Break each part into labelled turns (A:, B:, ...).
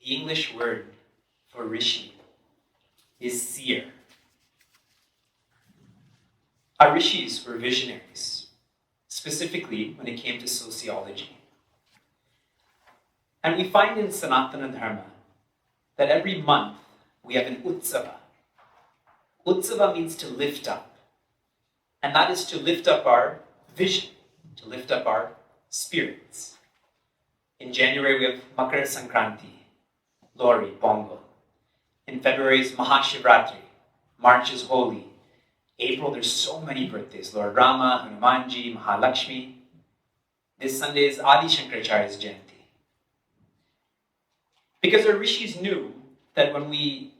A: The English word for rishi is seer. Our rishis were visionaries, specifically when it came to sociology. And we find in Sanatana Dharma that every month we have an utsava. Utsava means to lift up. And that is to lift up our vision, to lift up our spirits. In January we have Makara Sankranti, Lori, Pongal. In February is Mahashivratri. March is Holi. April there's so many birthdays. Lord Rama, Hanumanji, Mahalakshmi. This Sunday is Adi Shankaracharya's Jayanti. Because our rishis knew that when we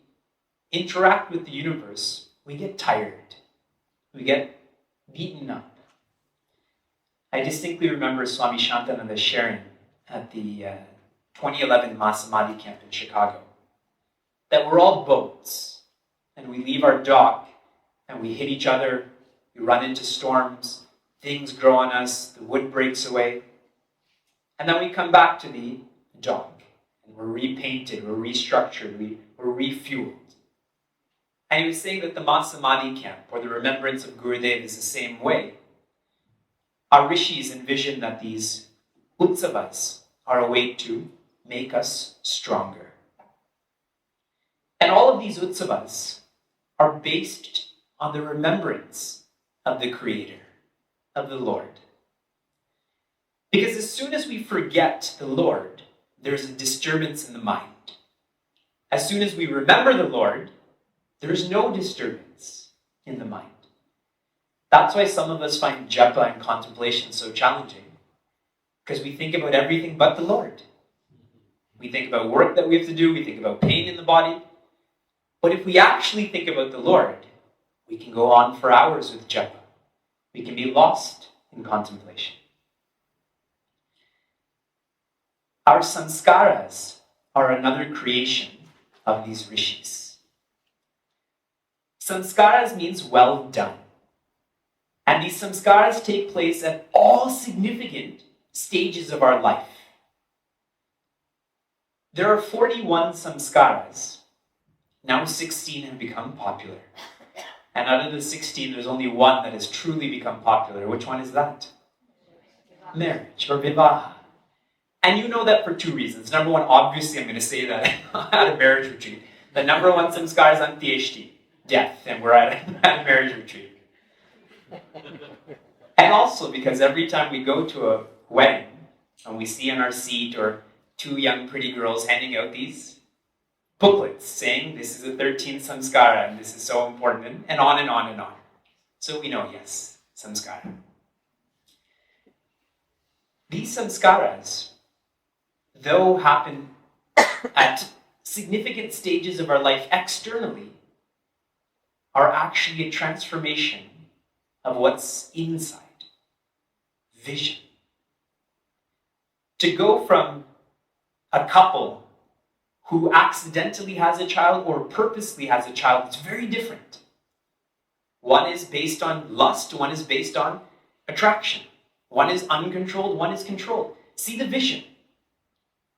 A: interact with the universe, we get tired. We get beaten up. I distinctly remember Swami Shantananda sharing at the 2011 Masamadhi camp in Chicago that we're all boats and we leave our dock and we hit each other, we run into storms, things grow on us, the wood breaks away, and then we come back to the dock and we're repainted, we're restructured, we're refueled. And he was saying that the Masamadhi camp, or the remembrance of Gurudev, is the same way. Our rishis envision that these utsavas are a way to make us stronger. And all of these utsavas are based on the remembrance of the Creator, of the Lord. Because as soon as we forget the Lord, there's a disturbance in the mind. As soon as we remember the Lord, there is no disturbance in the mind. That's why some of us find japa and contemplation so challenging, because we think about everything but the Lord. We think about work that we have to do, we think about pain in the body. But if we actually think about the Lord, we can go on for hours with japa. We can be lost in contemplation. Our saṁkāras are another creation of these rishis. Sanskaras means well done. And these saṁkāras take place at all significant stages of our life. There are 41 saṁkāras. Now 16 have become popular. And out of the 16, there's only one that has truly become popular. Which one is that? Marriage, or vivaha. And you know that for two reasons. Number one, obviously I'm going to say that at a marriage retreat. The number one samskara is antyeshti, death, and we're at a marriage retreat. And also because every time we go to a wedding and we see on our seat or two young pretty girls handing out these booklets saying this is the 13th samskara and this is so important, and on and on and on. So we know, yes, samskara. These samskaras, though happen at significant stages of our life externally, are actually a transformation of what's inside. Vision. To go from a couple who accidentally has a child or purposely has a child, it's very different. One is based on lust, one is based on attraction. One is uncontrolled, one is controlled. See the vision.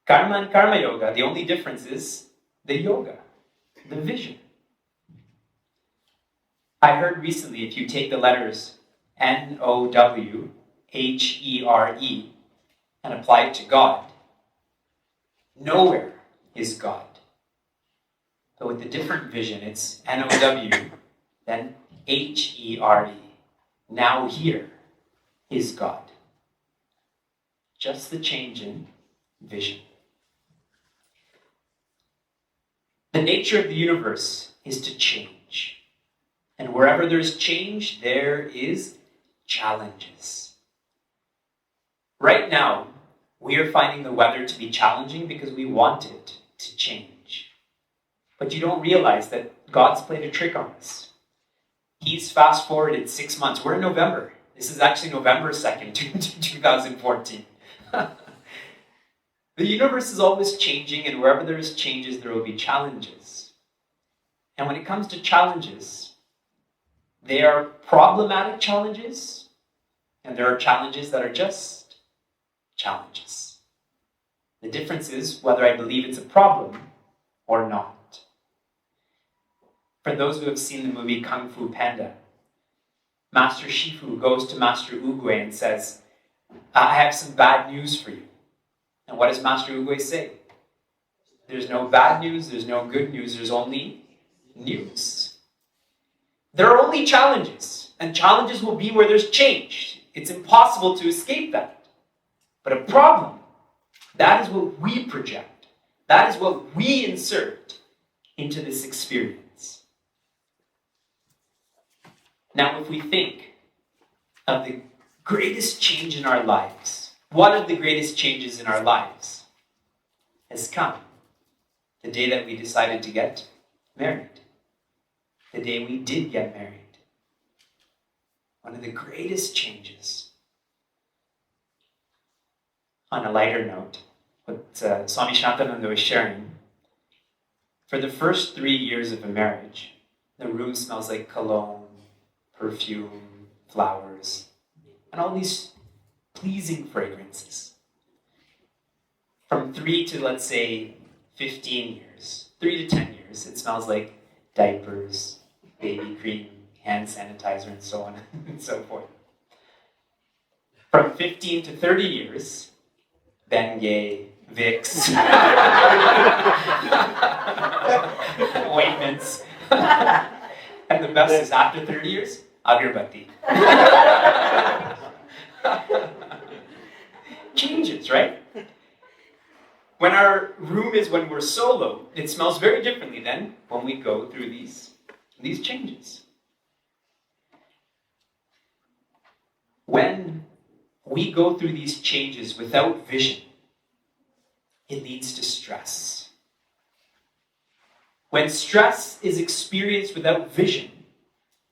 A: Karma and karma yoga, the only difference is the yoga, the vision. I heard recently, if you take the letters N-O-W-H-E-R-E and apply it to God, nowhere is God. But with a different vision, it's N-O-W, then H-E-R-E. Now here is God. Just the change in vision. The nature of the universe is to change. And wherever there's change, there is challenges. Right now, we are finding the weather to be challenging because we want it to change. But you don't realize that God's played a trick on us. He's fast forwarded 6 months. We're in November. This is actually November 2nd, 2014. The universe is always changing, and wherever there is changes, there will be challenges. And when it comes to challenges, they are problematic challenges, and there are challenges that are just challenges. The difference is whether I believe it's a problem or not. For those who have seen the movie Kung Fu Panda, Master Shifu goes to Master Oogway and says, I have some bad news for you. And what does Master Oogway say? There's no bad news, there's no good news, there's only news. There are only challenges, and challenges will be where there's change. It's impossible to escape that. But a problem, that is what we project. That is what we insert into this experience. Now, if we think of the greatest change in our lives, one of the greatest changes in our lives has come the day that we decided to get married. The day we did get married. One of the greatest changes. On a lighter note, what Swami Shantananda was sharing, for the first 3 years of a marriage, the room smells like cologne, perfume, flowers, and all these pleasing fragrances. From 3 to, let's say, 15 years, 3 to 10 years, it smells like diapers, baby cream, hand sanitizer, and so on and so forth. From 15 to 30 years, Bengay, Vicks, ointments. And the best is after 30 years, agarbatti. Changes, right? When our room is when we're solo, it smells very differently than when we go through these changes. When we go through these changes without vision, it leads to stress. When stress is experienced without vision,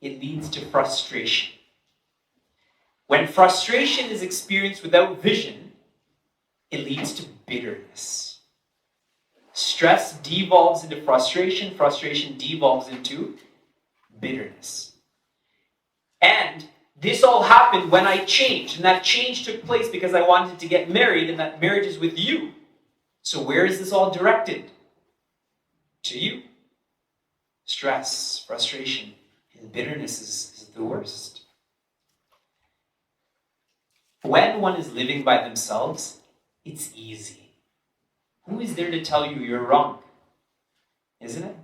A: it leads to frustration. When frustration is experienced without vision, it leads to bitterness. Stress devolves into frustration, frustration devolves into bitterness. And this all happened when I changed, and that change took place because I wanted to get married, and that marriage is with you. So where is this all directed? To you. Stress, frustration, and bitterness is the worst. When one is living by themselves, it's easy. Who is there to tell you you're wrong? Isn't it?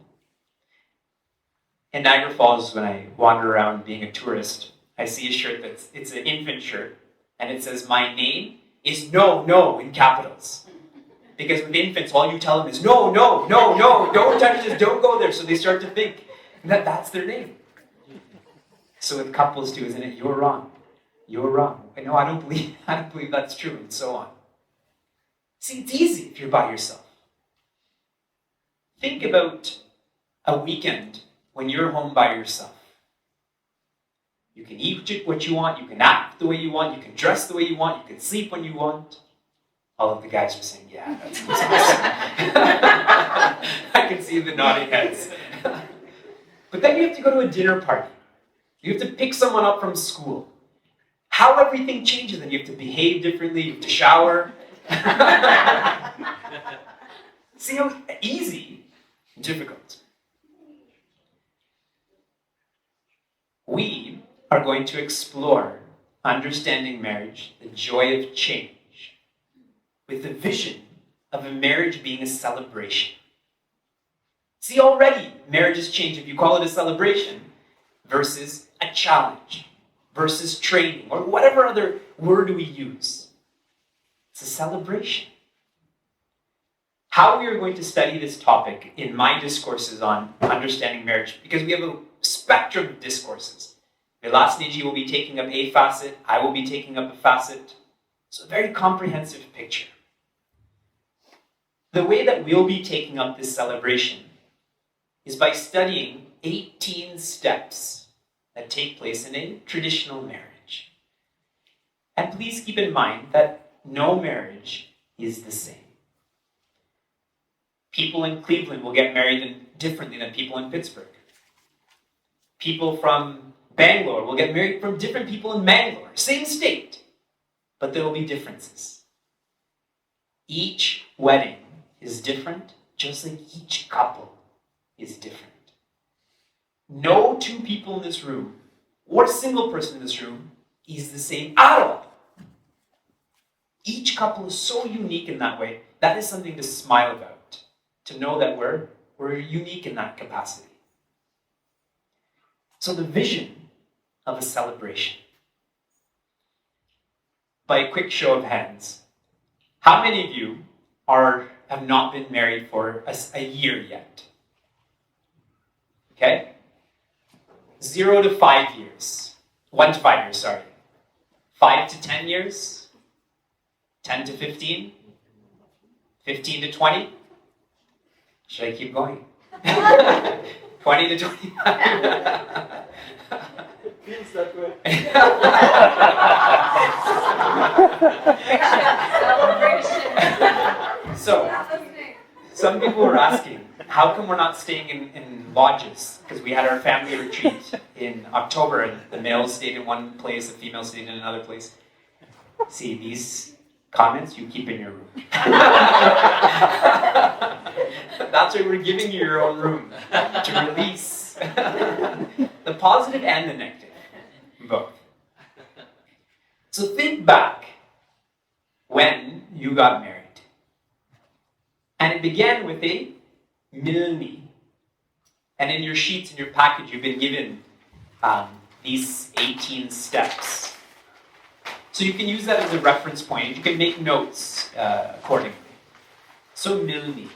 A: In Niagara Falls, when I wander around being a tourist, I see a shirt it's an infant shirt, and it says, my name is no in capitals. Because with infants, all you tell them is no, don't touch this, don't go there. So they start to think that that's their name. So with couples too, isn't it? You're wrong. You're wrong. No, I don't believe that's true, and so on. See, it's easy if you're by yourself. Think about a weekend when you're home by yourself. You can eat what you want, you can act the way you want, you can dress the way you want, you can sleep when you want. All of the guys are saying, yeah, that sounds awesome. I can see the nodding heads. But then you have to go to a dinner party. You have to pick someone up from school. How everything changes, and you have to behave differently, you have to shower. See how easy, difficult. We are going to explore understanding marriage, the joy of change, with the vision of a marriage being a celebration. See, already marriages change if you call it a celebration versus a challenge, versus training, or whatever other word we use. It's a celebration. How we are going to study this topic in my discourses on understanding marriage, because we have a spectrum of discourses. Vilasniji will be taking up a facet, I will be taking up a facet. So a very comprehensive picture. The way that we'll be taking up this celebration is by studying 18 steps that take place in a traditional marriage. And please keep in mind that no marriage is the same. People in Cleveland will get married differently than people in Pittsburgh. People from Bangalore will get married from different people in Bangalore. Same state, but there will be differences. Each wedding is different, just like each couple is different. No two people in this room, or single person in this room, is the same at all. Each couple is so unique in that way. That is something to smile about, to know that we're unique in that capacity. So the vision of a celebration. By a quick show of hands, how many of you have not been married for a year yet? Okay? 0 to 5 years. 1 to 5 years, sorry. 5 to 10 years? 10 to 15? 15 to 20? Should I keep going? 20 to 25?
B: Feels that way.
A: So, some people were asking, how come we're not staying in lodges? Because we had our family retreat in October, and the males stayed in one place, the females stayed in another place. See, these comments you keep in your room. That's why we're giving you your own room to release the positive and the negative, both. So think back when you got married. And it began with a milni. And in your sheets, in your package, you've been given these 18 steps. So you can use that as a reference point. You can make notes accordingly. So milni.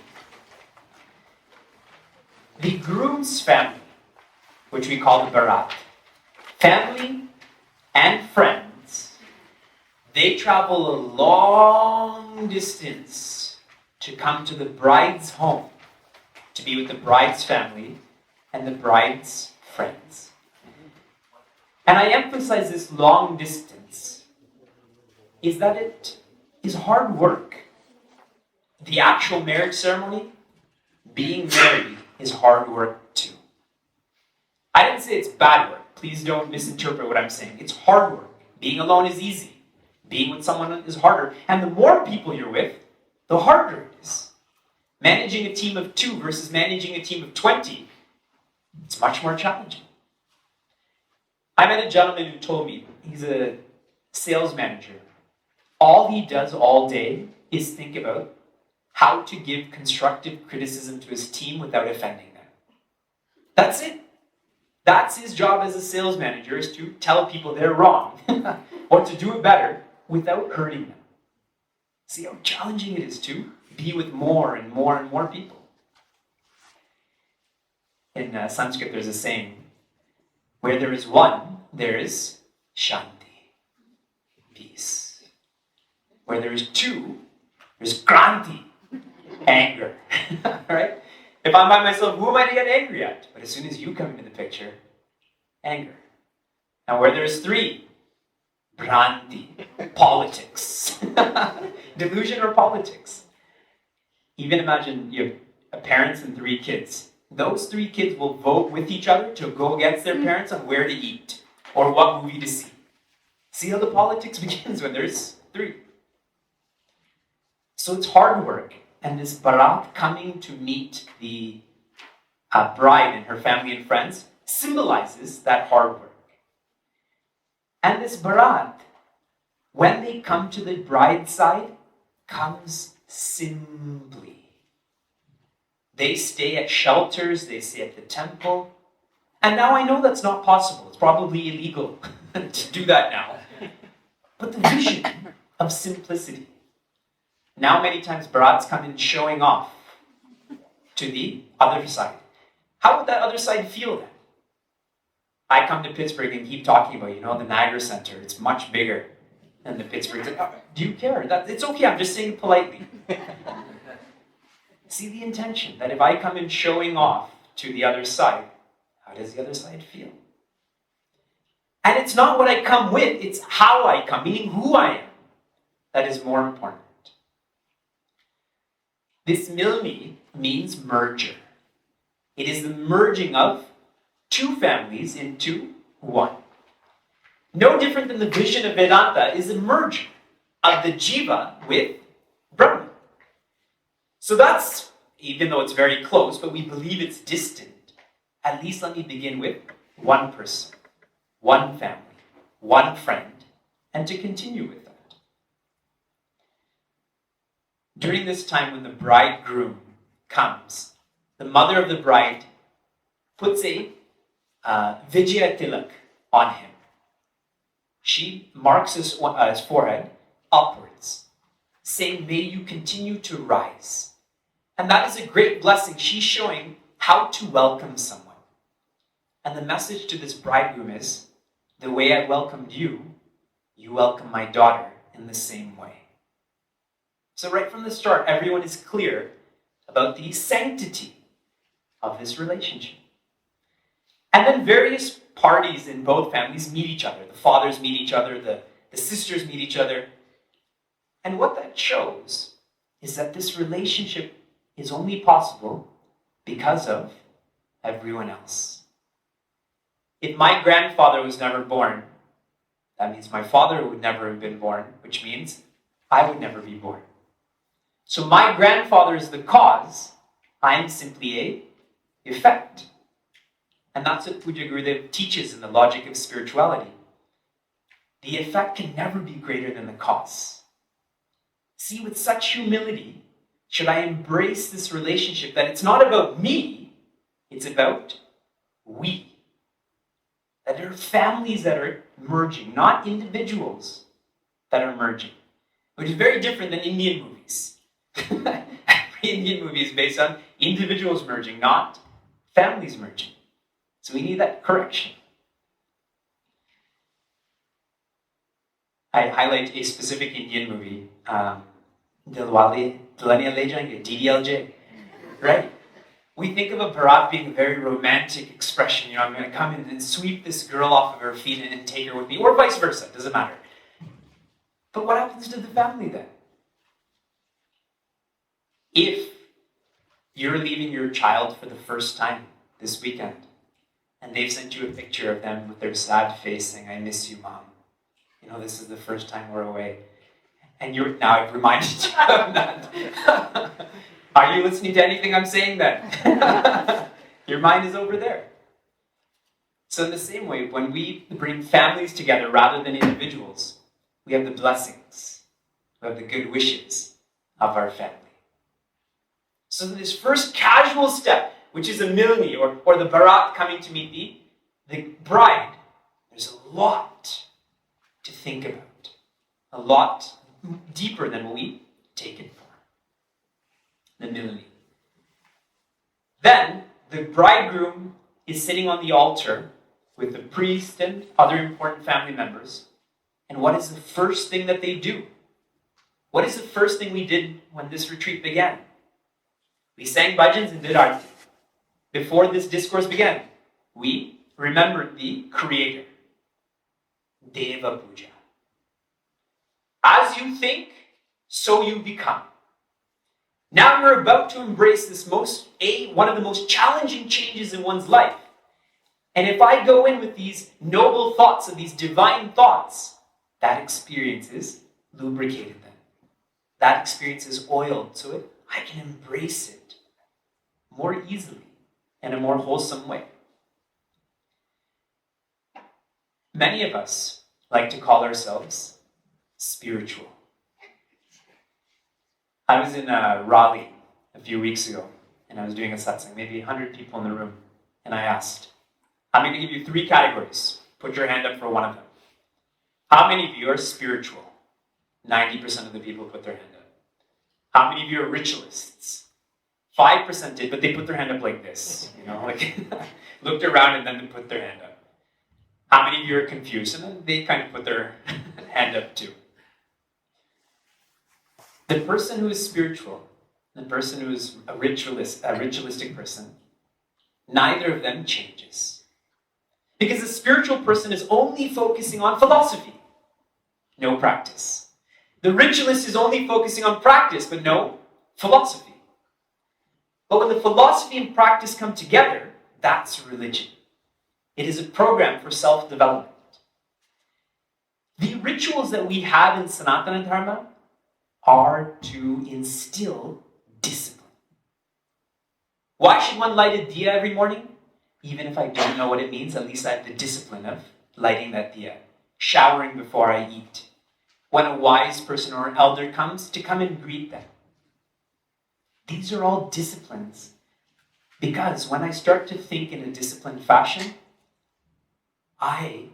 A: The groom's family, which we call the barat, family and friends, they travel a long distance to come to the bride's home, to be with the bride's family and the bride's friends. And I emphasize this long distance is that it is hard work. The actual marriage ceremony, being married, is hard work too. I didn't say it's bad work. Please don't misinterpret what I'm saying. It's hard work. Being alone is easy. Being with someone is harder. And the more people you're with, the harder it is. Managing a team of 2 versus managing a team of 20, it's much more challenging. I met a gentleman who told me, he's a sales manager. All he does all day is think about how to give constructive criticism to his team without offending them. That's it. That's his job as a sales manager, is to tell people they're wrong or to do it better without hurting them. See how challenging it is to be with more and more and more people. In Sanskrit, there's a saying, where there is one, there is shanti, peace. Where there is 2, there's kranti, anger. Right? If I'm by myself, who am I to get angry at? But as soon as you come into the picture, anger. Now where there's 3, bhranti, politics. Delusion or politics. Even imagine you have parents and 3 kids. Those 3 kids will vote with each other to go against their parents on where to eat or what movie to see. See how the politics begins when there's 3. So it's hard work. And this barat coming to meet the bride and her family and friends symbolizes that hard work. And this barat, when they come to the bride's side, comes simply. They stay at shelters, they stay at the temple. And now I know that's not possible. It's probably illegal to do that now. But the vision of simplicity. Now many times barats come in showing off to the other side. How would that other side feel then? I come to Pittsburgh and keep talking about, the Niagara Center. It's much bigger than the Pittsburgh. Do you care? It's okay, I'm just saying it politely. See the intention, that if I come in showing off to the other side, how does the other side feel? And it's not what I come with, it's how I come, meaning who I am, that is more important. This milmi means merger. It is the merging of 2 families into 1. No different than the vision of Vedanta is a merger of the Jiva with Brahman. So that's, even though it's very close, but we believe it's distant, at least let me begin with one person, one family, one friend, and to continue with that. During this time when the bridegroom comes, the mother of the bride puts a Vijaya Tilak on him. She marks his forehead upwards, saying, may you continue to rise. And that is a great blessing. She's showing how to welcome someone. And the message to this bridegroom is, the way I welcomed you, you welcome my daughter in the same way. So right from the start, everyone is clear about the sanctity of this relationship. And then various parties in both families meet each other. The fathers meet each other, the sisters meet each other. And what that shows is that this relationship is only possible because of everyone else. If my grandfather was never born, that means my father would never have been born, which means I would never be born. So my grandfather is the cause, I am simply a effect. And that's what Pujya Gurudev teaches in the logic of spirituality. The effect can never be greater than the cause. See, with such humility, should I embrace this relationship that it's not about me, it's about we. That there are families that are merging, not individuals that are merging, which is very different than Indian movies. Every Indian movie is based on individuals merging, not families merging. So we need that correction. I highlight a specific Indian movie, Dilwale Le Jayenge, DDLJ, right? We think of a Bharat being a very romantic expression. I'm going to come in and sweep this girl off of her feet and take her with me, or vice versa, it doesn't matter. But what happens to the family then? If you're leaving your child for the first time this weekend, and they've sent you a picture of them with their sad face saying, I miss you, Mom. This is the first time we're away. And now I've reminded you of that. Are you listening to anything I'm saying then? Your mind is over there. So in the same way, when we bring families together rather than individuals, we have the blessings, we have the good wishes of our family. So this first casual step, which is a milni, or the barat coming to meet the bride, there's a lot to think about. A lot deeper than what we take it for. The milni. Then, the bridegroom is sitting on the altar with the priest and other important family members. And what is the first thing that they do? What is the first thing we did when this retreat began? We sang bhajans and did arti. Before this discourse began, we remembered the Creator. Deva Puja. As you think, so you become. Now you're about to embrace this one of the most challenging changes in one's life. And if I go in with these noble thoughts and these divine thoughts, that experience is lubricated then. That experience is oiled so I can embrace it more easily in a more wholesome way. Many of us like to call ourselves spiritual. I was in Raleigh a few weeks ago, and I was doing a satsang, maybe 100 people in the room, and I asked, I'm going to give you 3 categories. Put your hand up for one of them. How many of you are spiritual? 90% of the people put their hand up. How many of you are ritualists? 5% did, but they put their hand up like this, looked around and then they put their hand up. How many of you are confused? And then they kind of put their hand up too. The person who is spiritual, the person who is a ritualistic person, neither of them changes. Because the spiritual person is only focusing on philosophy, no practice. The ritualist is only focusing on practice, but no philosophy. But when the philosophy and practice come together, that's religion. It is a program for self-development. The rituals that we have in Sanatana Dharma are to instill discipline. Why should one light a diya every morning? Even if I don't know what it means, at least I have the discipline of lighting that diya, showering before I eat. When a wise person or an elder comes, to come and greet them. These are all disciplines. Because when I start to think in a disciplined fashion, I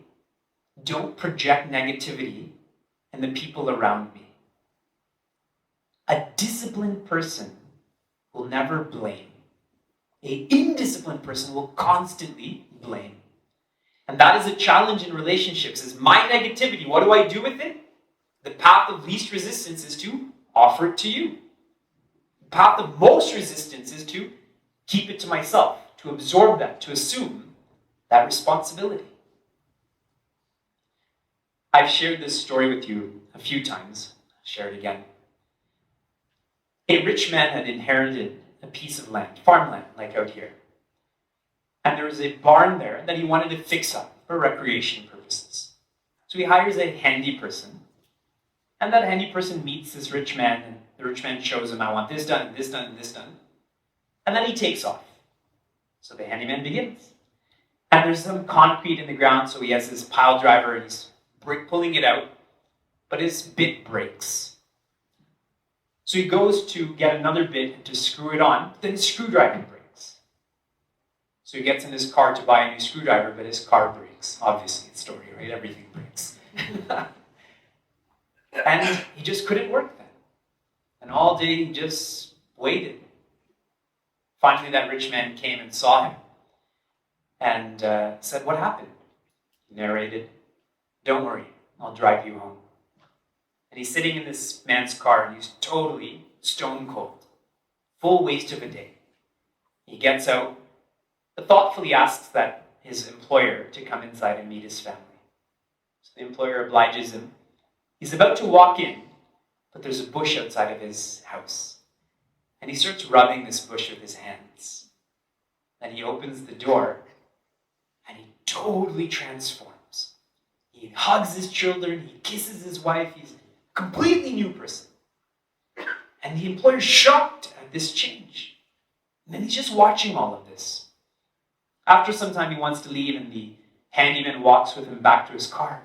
A: don't project negativity in the people around me. A disciplined person will never blame. An indisciplined person will constantly blame. And that is a challenge in relationships, is my negativity, what do I do with it? The path of least resistance is to offer it to you. The path of most resistance is to keep it to myself, to absorb that, to assume that responsibility. I've shared this story with you a few times. I'll share it again. A rich man had inherited a piece of land, farmland, like out here. And there was a barn there that he wanted to fix up for recreation purposes. So he hires a handy person. And that handy person meets this rich man, and the rich man shows him, I want this done, and this done, and this done. And then he takes off. So the handyman begins. And there's some concrete in the ground, so he has this pile driver, and he's pulling it out, but his bit breaks. So he goes to get another bit and to screw it on, but then his screwdriver breaks. So he gets in his car to buy a new screwdriver, but his car breaks. Obviously, it's a story, right? Everything breaks. And he just couldn't work then. And all day he just waited. Finally, that rich man came and saw him and said, what happened? He narrated, don't worry, I'll drive you home. And he's sitting in this man's car and he's totally stone cold. Full waste of a day. He gets out, but thoughtfully asks that his employer to come inside and meet his family. So the employer obliges him. He's about to walk in, but there's a bush outside of his house. And he starts rubbing this bush with his hands. And he opens the door, and he totally transforms. He hugs his children, he kisses his wife, he's a completely new person. And the employer's shocked at this change. And then he's just watching all of this. After some time, he wants to leave, and the handyman walks with him back to his car.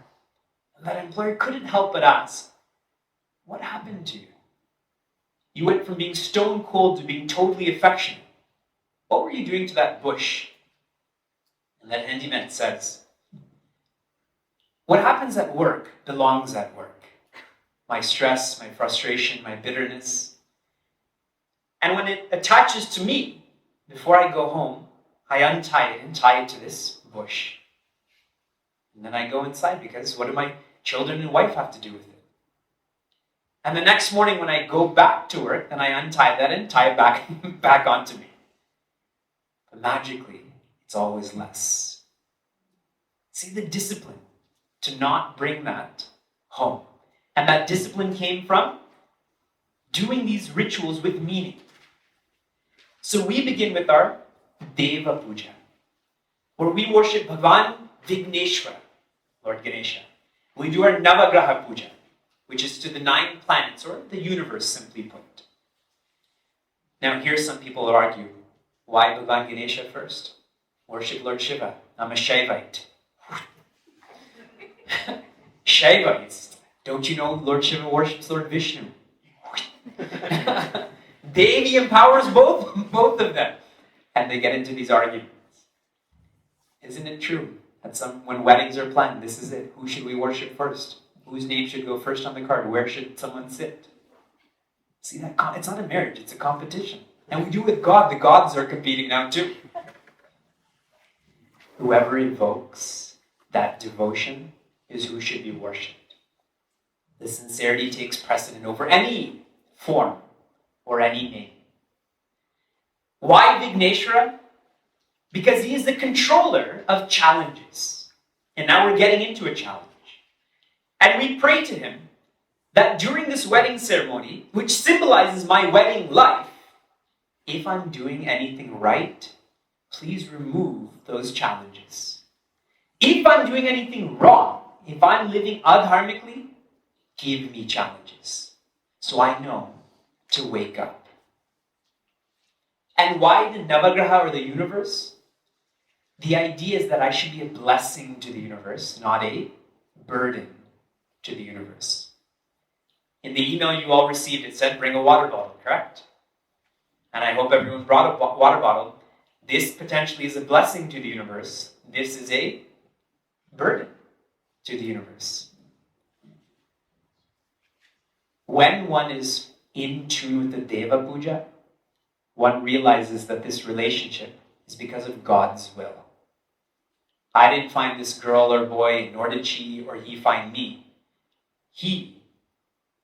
A: And that employer couldn't help but ask, what happened to you? You went from being stone cold to being totally affectionate. What were you doing to that bush? And that handyman says, what happens at work belongs at work. My stress, my frustration, my bitterness. And when it attaches to me, before I go home, I untie it and tie it to this bush. And then I go inside because what do my children and wife have to do with it? And the next morning when I go back to work, then I untie that and tie it back onto me. But magically, it's always less. See the discipline to not bring that home. And that discipline came from doing these rituals with meaning. So we begin with our Deva Puja, where we worship Bhagavan Vigneshwara, Lord Ganesha. We do our Navagraha Puja, which is to the 9 planets, or the universe, simply put. Now, here some people argue, why Bhagavan Ganesha first? Worship Lord Shiva. I'm a Shaivite. Shaivites. Don't you know Lord Shiva worships Lord Vishnu? Devi empowers both of them. And they get into these arguments. Isn't it true that when weddings are planned, this is it. Who should we worship first? Whose name should go first on the card? Where should someone sit? See that? It's not a marriage, it's a competition. And we do it with God. The gods are competing now too. Whoever evokes that devotion is who should be worshipped. The sincerity takes precedent over any form or any name. Why Vigneshwara? Because he is the controller of challenges. And now we're getting into a challenge. And we pray to him that during this wedding ceremony, which symbolizes my wedding life, if I'm doing anything right, please remove those challenges. If I'm doing anything wrong, if I'm living adharmically, give me challenges so I know to wake up. And why the Navagraha or the universe? The idea is that I should be a blessing to the universe, not a burden to the universe. In the email you all received, it said bring a water bottle, correct? And I hope everyone brought a water bottle. This potentially is a blessing to the universe. This is a burden to the universe. When one is in tune with the Deva Puja, one realizes that this relationship is because of God's will. I didn't find this girl or boy, nor did she or he find me. He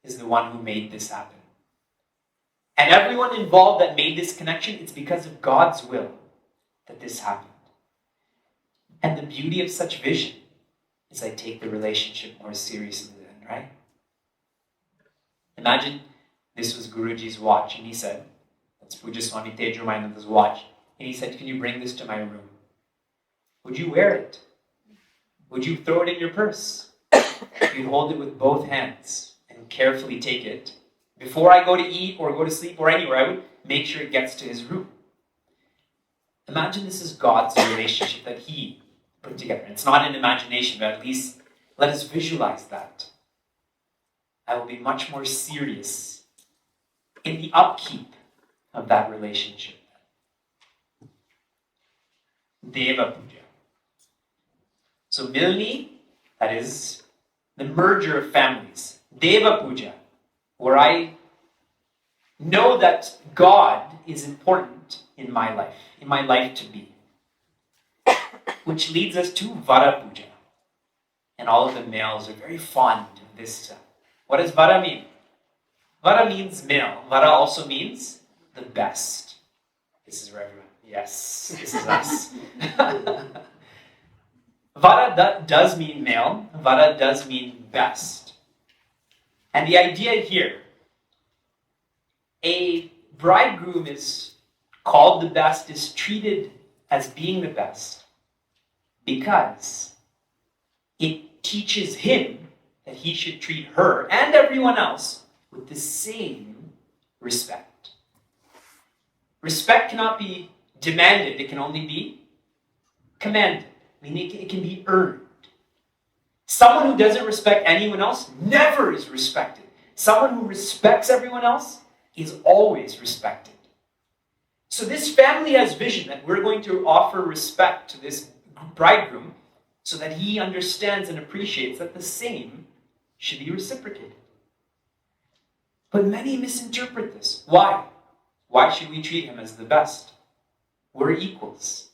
A: is the one who made this happen. And everyone involved that made this connection, it's because of God's will that this happened. And the beauty of such vision is I take the relationship more seriously then, right? Imagine this was Guruji's watch, and he said, that's Puja Swami Tejomayananda's watch, and he said, can you bring this to my room? Would you wear it? Would you throw it in your purse? You'd hold it with both hands and carefully take it. Before I go to eat or go to sleep or anywhere, I would make sure it gets to his room. Imagine this is God's relationship that he put together. It's not an imagination, but at least let us visualize that. I will be much more serious in the upkeep of that relationship. Deva Puja. So Milni, that is the merger of families. Deva Puja, where I know that God is important in my life to be. Which leads us to Vara Puja. And all of the males are very fond of this. What does Vara mean? Vara means male. Vara also means the best. This is for everyone. Yes, this is us. Vara does mean male. Vara does mean best. And the idea here, a bridegroom is called the best, is treated as being the best because it teaches him that he should treat her and everyone else with the same respect. Respect cannot be demanded, it can only be commanded. Meaning it can be earned. Someone who doesn't respect anyone else never is respected. Someone who respects everyone else is always respected. So this family has vision that we're going to offer respect to this bridegroom so that he understands and appreciates that the same should be reciprocated. But many misinterpret this. Why? Why should we treat him as the best? We're equals.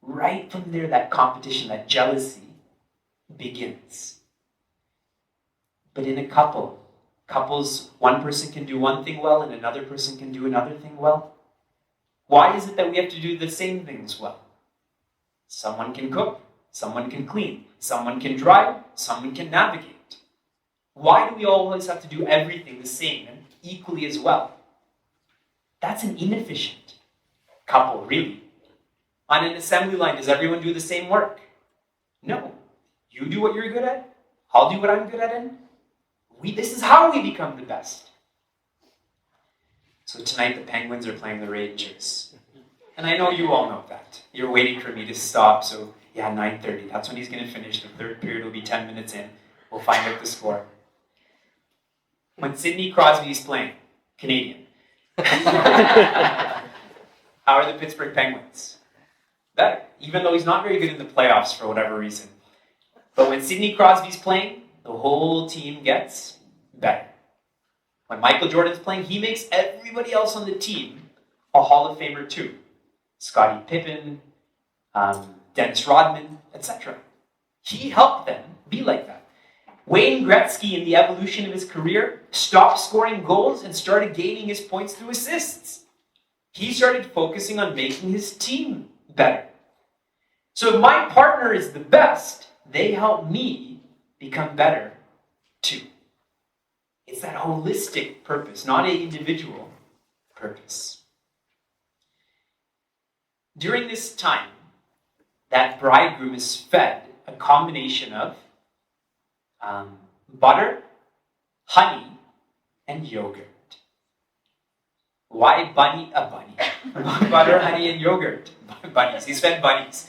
A: Right from there, that competition, that jealousy begins. But in a couples, one person can do one thing well and another person can do another thing well. Why is it that we have to do the same things well? Someone can cook, someone can clean, someone can drive, someone can navigate. Why do we always have to do everything the same and equally as well? That's an inefficient couple, really. On an assembly line, does everyone do the same work? No. You do what you're good at, I'll do what I'm good at, and this is how we become the best. So tonight the Penguins are playing the Rangers. And I know you all know that. You're waiting for me to stop, so yeah, 9:30. That's when he's going to finish. The third period will be 10 minutes in. We'll find out the score. When Sidney Crosby is playing, Canadian, how are the Pittsburgh Penguins? Better, even though he's not very good in the playoffs for whatever reason. But when Sidney Crosby's playing, the whole team gets better. When Michael Jordan's playing, he makes everybody else on the team a Hall of Famer too. Scottie Pippen, Dennis Rodman, etc. He helped them be like that. Wayne Gretzky, in the evolution of his career, stopped scoring goals and started gaining his points through assists. He started focusing on making his team better. So if my partner is the best, they help me become better too. It's that holistic purpose, not an individual purpose. During this time, that bridegroom is fed a combination of butter, honey, and yogurt. Why bunny? A bunny. Butter, honey, and yogurt. Bunnies. He's fed bunnies.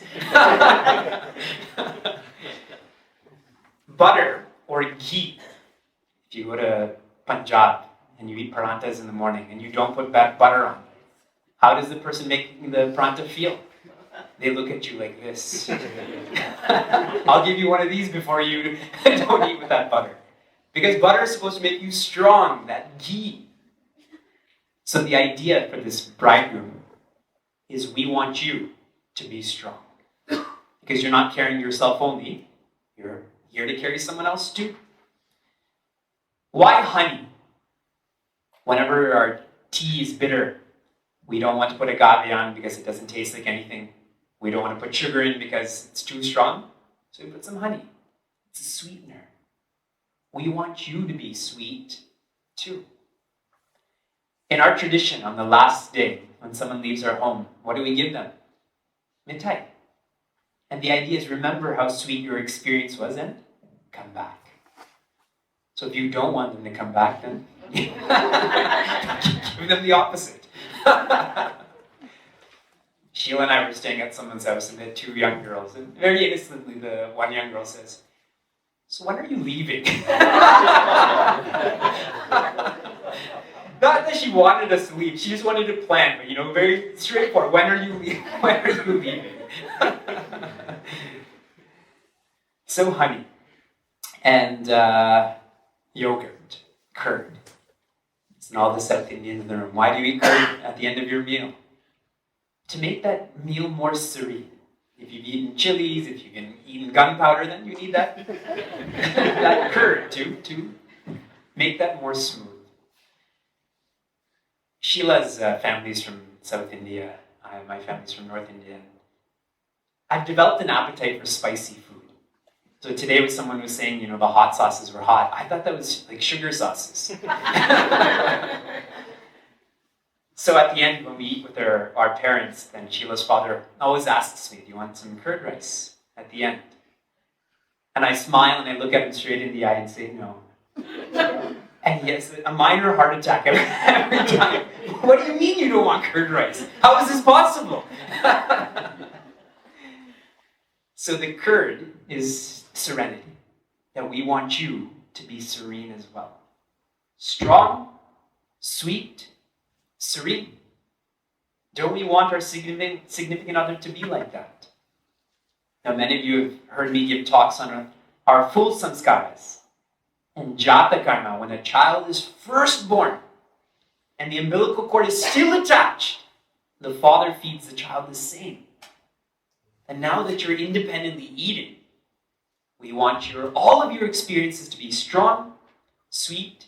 A: Butter or ghee. If you go to Punjab and you eat paranthas in the morning and you don't put butter on, how does the person making the parantha feel? They look at you like this. I'll give you one of these before you don't eat with that butter. Because butter is supposed to make you strong, that ghee. So the idea for this bridegroom is we want you to be strong. Because you're not carrying yourself only, you're here to carry someone else too. Why honey? Whenever our tea is bitter, we don't want to put agave on because it doesn't taste like anything. We don't want to put sugar in because it's too strong. So we put some honey. It's a sweetener. We want you to be sweet too. In our tradition, on the last day, when someone leaves our home, what do we give them? Mithai. And the idea is remember how sweet your experience was and come back. So if you don't want them to come back, then give them the opposite. Sheila and I were staying at someone's house and they had two young girls. And very innocently, the one young girl says, "So when are you leaving?" Not that she wanted us to leave, she just wanted to plan, but very straightforward. When are you leaving? When are you leaving? So honey and yogurt, curd. It's in all the South Indians in the room. Why do you eat curd at the end of your meal? To make that meal more serene. If you've eaten chilies, if you've eaten gunpowder, then you need that, that curd to make that more smooth. Sheila's family is from South India. My family's from North India. I've developed an appetite for spicy food. So today when someone was saying, the hot sauces were hot, I thought that was like sugar sauces. So at the end, when we eat with our parents, then Sheila's father always asks me, "Do you want some curd rice?" at the end. And I smile and I look at him straight in the eye and say, "No." And he has a minor heart attack every time. "What do you mean you don't want curd rice? How is this possible?" So the curd is serenity. That we want you to be serene as well. Strong, sweet, serene. Don't we want our significant other to be like that? Now, many of you have heard me give talks on our full saṁkāras. And jata karma, when a child is first born and the umbilical cord is still attached, the father feeds the child the same. And now that you're independently eating, we want all of your experiences to be strong, sweet,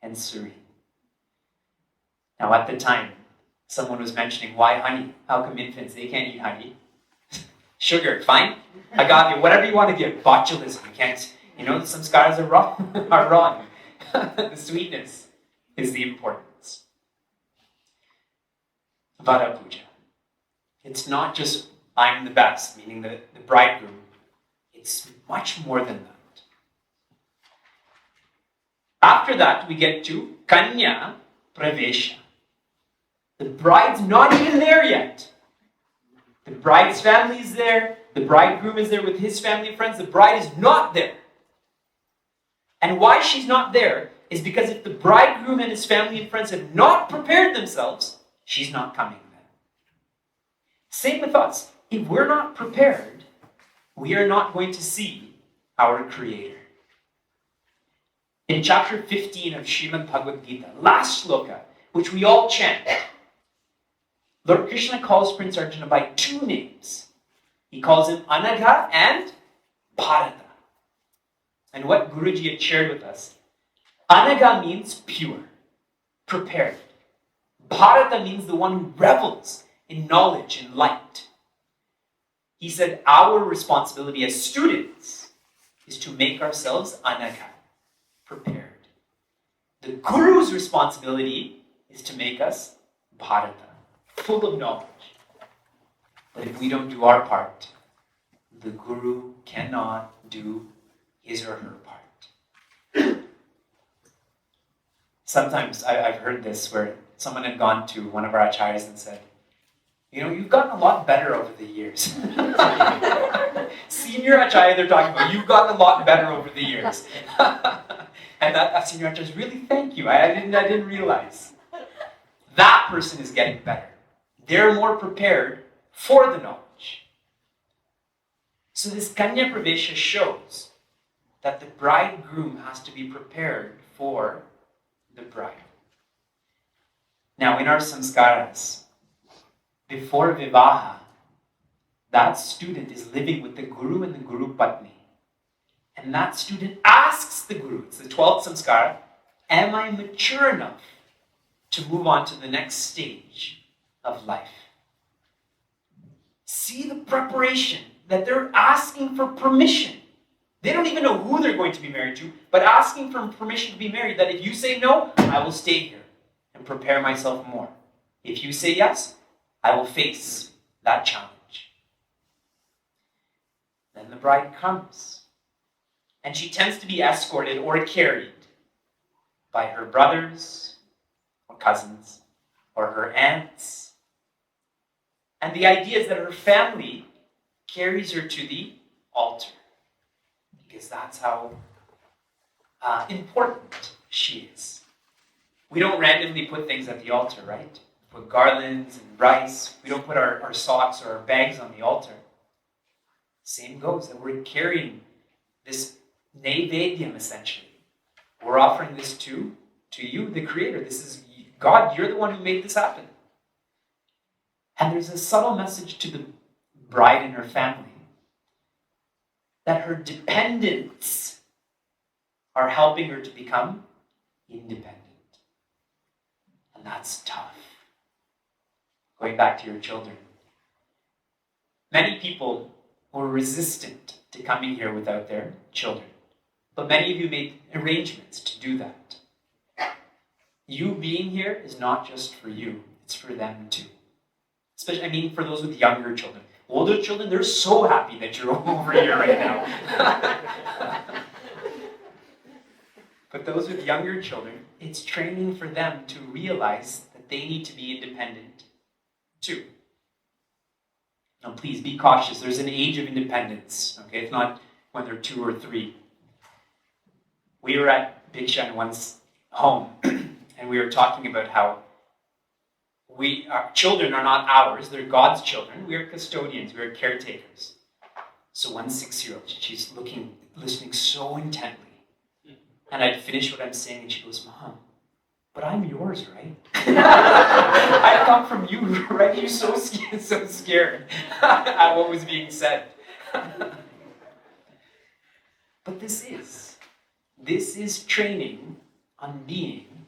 A: and serene. Now at the time, someone was mentioning, why honey? How come infants, they can't eat honey? Sugar, fine. Agave, whatever you want to give. Botulism, you can't. Some saṁkāras are wrong. The sweetness is the importance. Vara puja. It's not just I'm the best, meaning the bridegroom. It's much more than that. After that, we get to KonyaPrivation. The bride's not even there yet. The bride's family is there. The bridegroom is there with his family and friends. The bride is not there. And why she's not there is because if the bridegroom and his family and friends have not prepared themselves, she's not coming then. Same with us. If we're not prepared, we are not going to see our Creator. In chapter 15 of Srimad Bhagavad Gita, last shloka, which we all chant, Lord Krishna calls Prince Arjuna by two names. He calls him Anagha and Bharata. And what Guruji had shared with us, Anagha means pure, prepared. Bharata means the one who revels in knowledge and light. He said our responsibility as students is to make ourselves Anagha, prepared. The Guru's responsibility is to make us Bharata, full of knowledge. But if we don't do our part, the Guru cannot do his or her part. Sometimes I've heard this where someone had gone to one of our acharyas and said, you've gotten a lot better over the years. Senior acharya, they're talking about, you've gotten a lot better over the years. And that senior acharya is really, thank you. I didn't realize. That person is getting better. They're more prepared for the knowledge. So this KonyaPrivation shows that the bridegroom has to be prepared for the bride. Now, in our saṁkāras, before vivaha, that student is living with the guru and the guru patni. And that student asks the guru, it's the 12th saṁskara, am I mature enough to move on to the next stage of life? See the preparation, that they're asking for permission. They don't even know who they're going to be married to, but asking for permission to be married, that if you say no, I will stay here and prepare myself more. If you say yes, I will face that challenge. Then the bride comes, and she tends to be escorted or carried by her brothers or cousins or her aunts. And the idea is that her family carries her to the altar, because that's how important she is. We don't randomly put things at the altar, right? We put garlands and rice. We don't put our socks or our bags on the altar. Same goes, that we're carrying this naivedyam, essentially. We're offering this to you, the Creator. This is God, you're the one who made this happen. And there's a subtle message to the bride and her family that her dependents are helping her to become independent. And that's tough. Going back to your children. Many people were resistant to coming here without their children. But many of you made arrangements to do that. You being here is not just for you, it's for them too. Especially, for those with younger children. Older children, they're so happy that you're over here right now. But those with younger children, it's training for them to realize that they need to be independent too. Now please be cautious. There's an age of independence. Okay, it's not when they're 2 or 3. We were at Bhikshan once home, and we were talking about how our children are not ours, they're God's children. We are custodians, we are caretakers. So one 6-year-old, she's listening so intently. And I'd finish what I'm saying, and she goes, Mom, but I'm yours, right? I come from you, right? You're so scared at what was being said. But this is training on being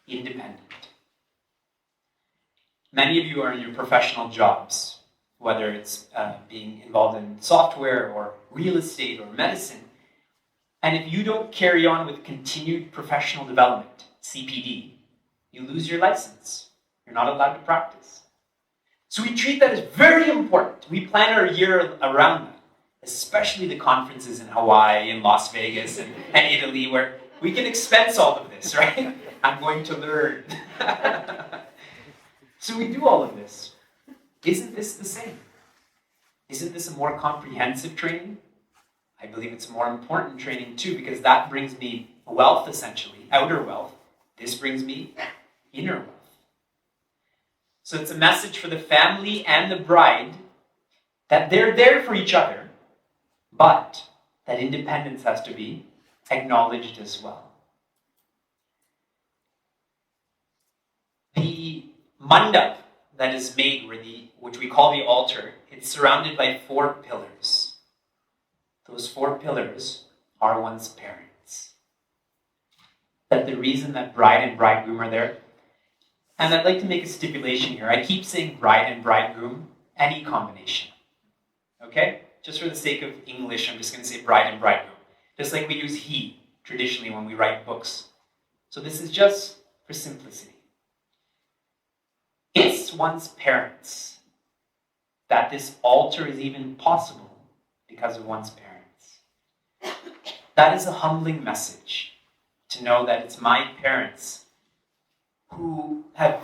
A: independent. Many of you are in your professional jobs, whether it's being involved in software or real estate or medicine. And if you don't carry on with continued professional development, CPD, you lose your license. You're not allowed to practice. So we treat that as very important. We plan our year around that, especially the conferences in Hawaii and Las Vegas and Italy, where we can expense all of this, right? I'm going to learn. So we do all of this. Isn't this the same? Isn't this a more comprehensive training? I believe it's a more important training too, because that brings me wealth, essentially, outer wealth. This brings me inner wealth. So it's a message for the family and the bride that they're there for each other, but that independence has to be acknowledged as well. The mandap that is made, which we call the altar, it's surrounded by 4 pillars. Those 4 pillars are one's parents. That the reason that bride and bridegroom are there, and I'd like to make a stipulation here. I keep saying bride and bridegroom, any combination. Okay? Just for the sake of English, I'm just going to say bride and bridegroom. Just like we use he traditionally when we write books. So this is just for simplicity. It's one's parents that this altar is even possible because of one's parents. That is a humbling message, to know that it's my parents who have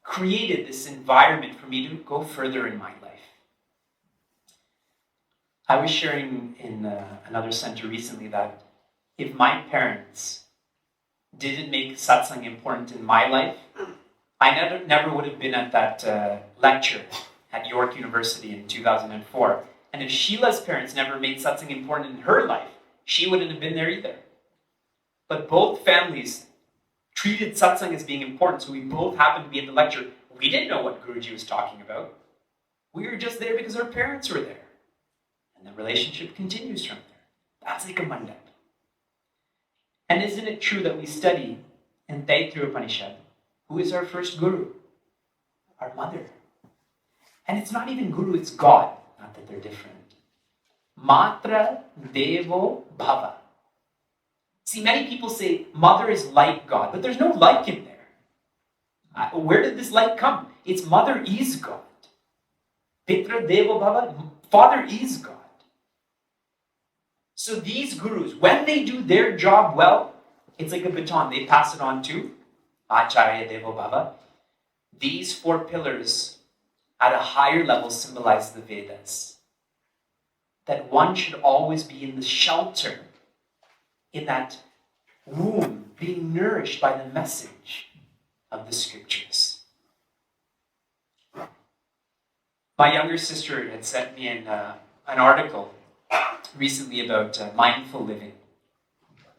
A: created this environment for me to go further in my life. I was sharing in another center recently that if my parents didn't make satsang important in my life, I never would have been at that lecture at York University in 2004. And if Sheila's parents never made satsang important in her life, she wouldn't have been there either. But both families treated satsang as being important, so we both happened to be at the lecture. We didn't know what Guruji was talking about. We were just there because our parents were there. And the relationship continues from there. That's like a mandap. And isn't it true that we study in Taittiriya Upanishad, who is our first guru? Our mother. And it's not even guru, it's God. Not that they're different. Matra Devo Bhava. See, many people say mother is like God, but there's no like in there. Where did this like come? It's mother is God. Pitra Devo Bhava, father is God. So these gurus, when they do their job well, it's like a baton. They pass it on to Acharya Devo Bhava. These 4 pillars at a higher level symbolize the Vedas. That one should always be in the shelter, in that womb, being nourished by the message of the scriptures. My younger sister had sent me an article recently about mindful living.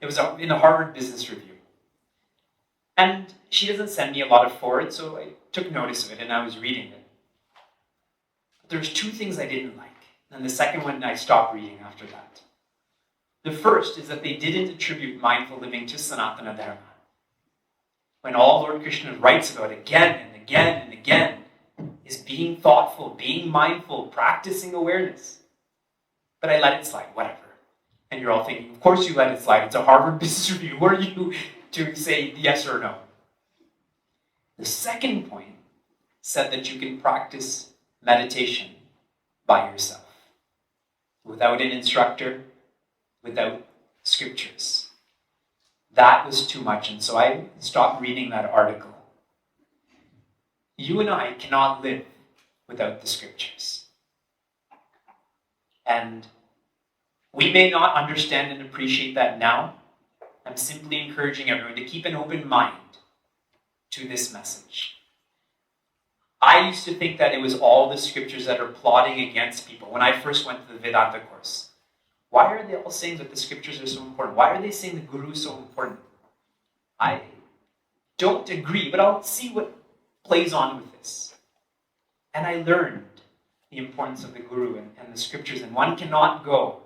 A: It was in a Harvard Business Review. And she doesn't send me a lot of forward, so I took notice of it and I was reading it. But there's 2 things I didn't like. And the second one I stopped reading after that. The first is that they didn't attribute mindful living to Sanatana Dharma. When all Lord Krishna writes about again and again and again is being thoughtful, being mindful, practicing awareness. But I let it slide, whatever. And you're all thinking, of course you let it slide. It's a Harvard Business Review. Who are you to say yes or no? The second point said that you can practice meditation by yourself. Without an instructor, without scriptures. That was too much, and so I stopped reading that article. You and I cannot live without the scriptures. And we may not understand and appreciate that now. I'm simply encouraging everyone to keep an open mind to this message. I used to think that it was all the scriptures that are plotting against people. When I first went to the Vedāntik course, why are they all saying that the scriptures are so important? Why are they saying the Guru is so important? I don't agree, but I'll see what plays on with this. And I learned the importance of the Guru and the scriptures, and one cannot go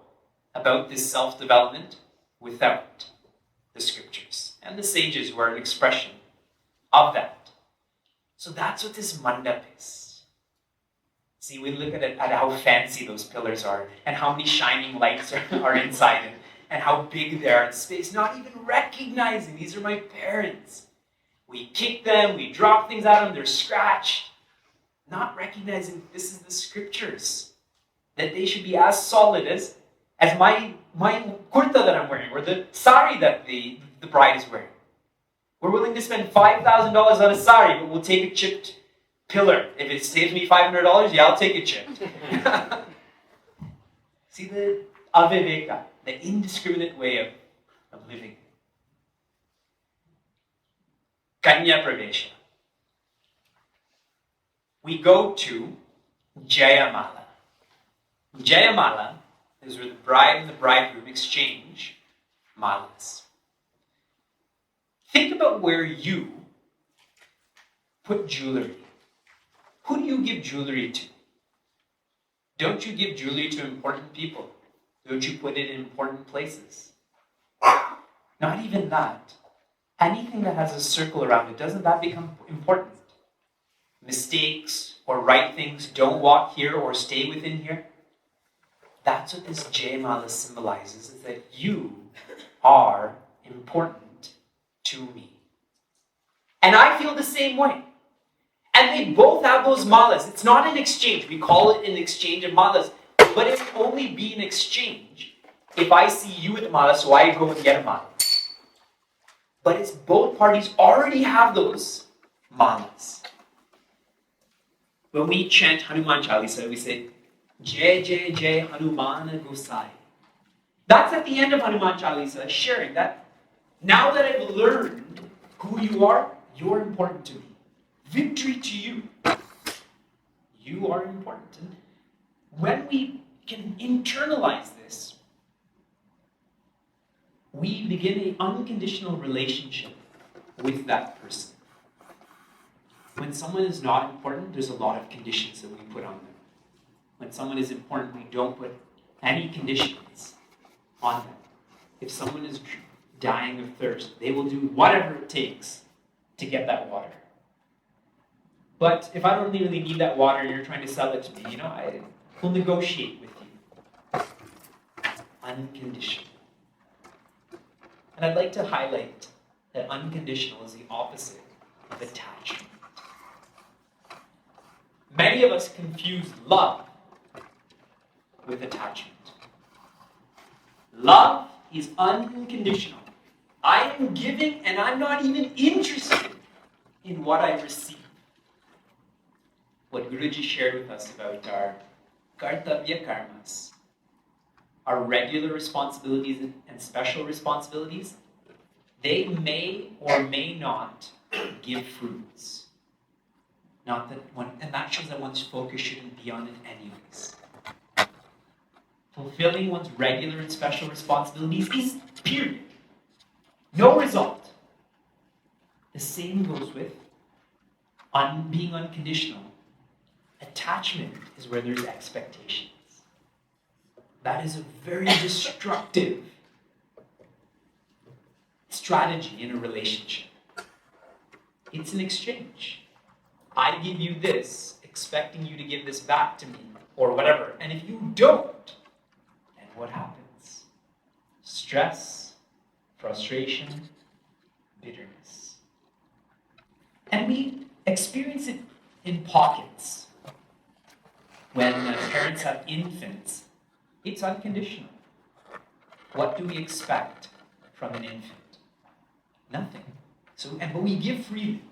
A: about this self-development without the scriptures and the sages who are an expression of that. So that's what this mandap is. See, we look at it, at how fancy those pillars are, and how many shining lights are inside it, and how big they are in space, not even recognizing these are my parents. We kick them, we drop things at them, they're scratched, not recognizing this is the scriptures, that they should be as solid as my kurta that I'm wearing, or the sari that the bride is wearing. We're willing to spend $5,000 on a sari, but we'll take a chipped pillar. If it saves me $500, yeah, I'll take it chipped. See the aviveka, the indiscriminate way of living. KonyaPrivation. We go to Jayamala. Jayamala is where the bride and the bridegroom exchange malas. Think about where you put jewelry. Who do you give jewelry to? Don't you give jewelry to important people? Don't you put it in important places? Not even that. Anything that has a circle around it, doesn't that become important? Mistakes or right things, don't walk here or stay within here. That's what this Jayamala symbolizes, is that you are important to me. And I feel the same way. And they both have those malas. It's not an exchange. We call it an exchange of malas. But it can only be an exchange if I see you with a mala, so I go and get a mala. But it's both parties already have those. malas. When we chant Hanuman Chalisa, we say, Jai Jai Jai Hanumana Gosai. That's at the end of Hanuman Chalisa, sharing that now that I've learned who you are, you're important to me. Victory to you. You are important. And when we can internalize this, we begin an unconditional relationship with that person. When someone is not important, there's a lot of conditions that we put on them. When someone is important, we don't put any conditions on them. If someone is dying of thirst, they will do whatever it takes to get that water. But if I don't really need that water and you're trying to sell it to me, I will negotiate with you. Unconditional. And I'd like to highlight that unconditional is the opposite of attachment. Many of us confuse love with attachment. Love is unconditional. I am giving and I'm not even interested in what I receive. What Guruji shared with us about our kartavya karmas, our regular responsibilities and special responsibilities, they may or may not give fruits. And that shows that one's focus shouldn't be on it anyways. Fulfilling one's regular and special responsibilities is period. No result. The same goes with being unconditional. Attachment is where there's expectations. That is a very destructive strategy in a relationship. It's an exchange. I give you this, expecting you to give this back to me, or whatever. And if you don't, then what happens? Stress, frustration, bitterness. And we experience it in pockets. When parents have infants, it's unconditional. What do we expect from an infant? Nothing. But we give freely.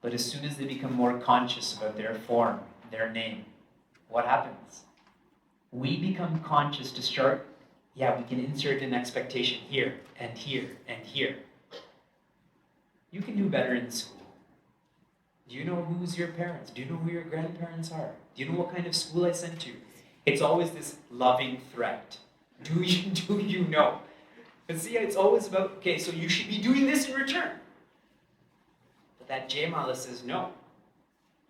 A: But as soon as they become more conscious about their form, their name, what happens? We become conscious to start, we can insert an expectation here, and here, and here. You can do better in school. Do you know who's your parents? Do you know who your grandparents are? Do you know what kind of school I sent you? It's always this loving threat. Do you know? And see, it's always about, so you should be doing this in return. But that Jaimala says, no.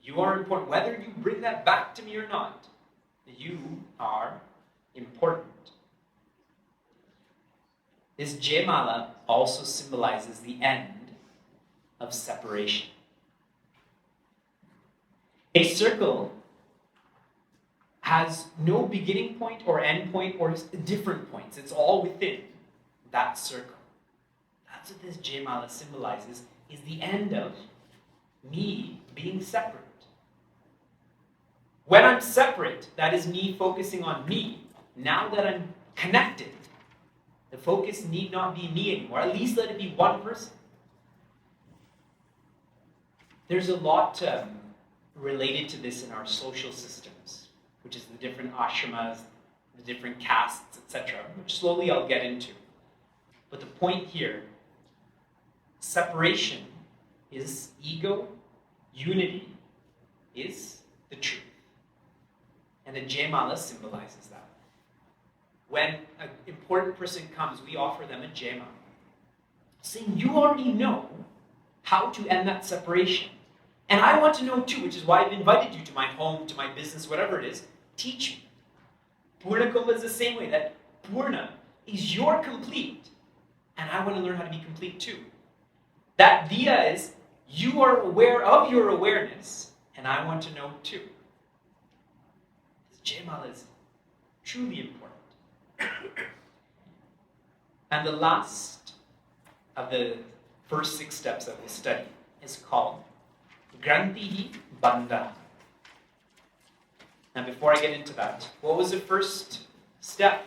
A: You are important. Whether you bring that back to me or not, you are important. This Jaimala also symbolizes the end of separation. A circle has no beginning point or end point or different points. It's all within that circle. That's what this Jaimala symbolizes, is the end of me being separate. When I'm separate, that is me focusing on me. Now that I'm connected, the focus need not be me anymore. At least let it be one person. There's a lot related to this in our social systems, which is the different ashramas, the different castes, etc., which slowly I'll get into. But the point here, separation is ego, unity is the truth. And the Jaimala symbolizes that. When an important person comes, we offer them a Jaimala, saying, you already know how to end that separation. And I want to know too, which is why I've invited you to my home, to my business, whatever it is. Teach me. Purna Kumbha is the same way, that Purna is your complete. And I want to learn how to be complete too. That Diya is, you are aware of your awareness, and I want to know too. This Jaimala is truly important. And the last of the first 6 steps that we'll study is called Grantihi Bandha. Now before I get into that, what was the first step?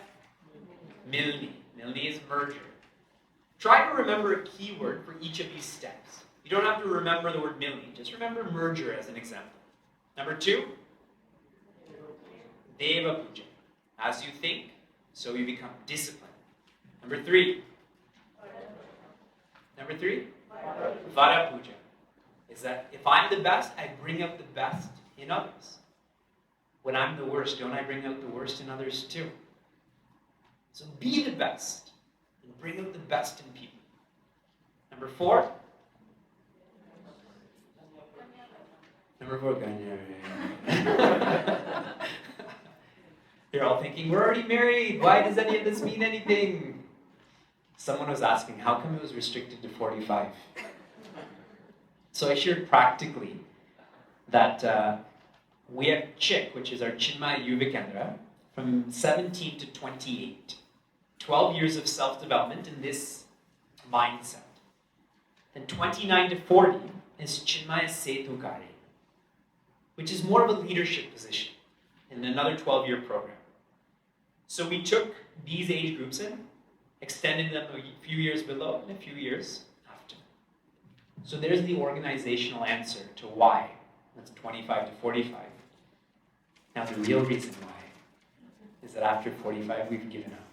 A: Milni. Milni is merger. Try to remember a keyword for each of these steps. You don't have to remember the word million. Just remember merger as an example. Number 2, Deva Puja. As you think, so you become disciplined. Number 3, Vara Puja. Is that if I'm the best, I bring out the best in others. When I'm the worst, don't I bring out the worst in others too? So be the best and bring out the best in people. Number 4, Kanya. You're all thinking, we're already married. Why does any of this mean anything? Someone was asking, how come it was restricted to 45? So I shared practically that we have Chik, which is our Chinmaya Yuvakendra, from 17 to 28. 12 years of self-development in this mindset. Then 29 to 40 is Chinmaya Setukare, which is more of a leadership position in another 12-year program. So we took these age groups and extended them a few years below and a few years after. So there's the organizational answer to why. That's 25 to 45. Now the real reason why is that after 45 we've given up.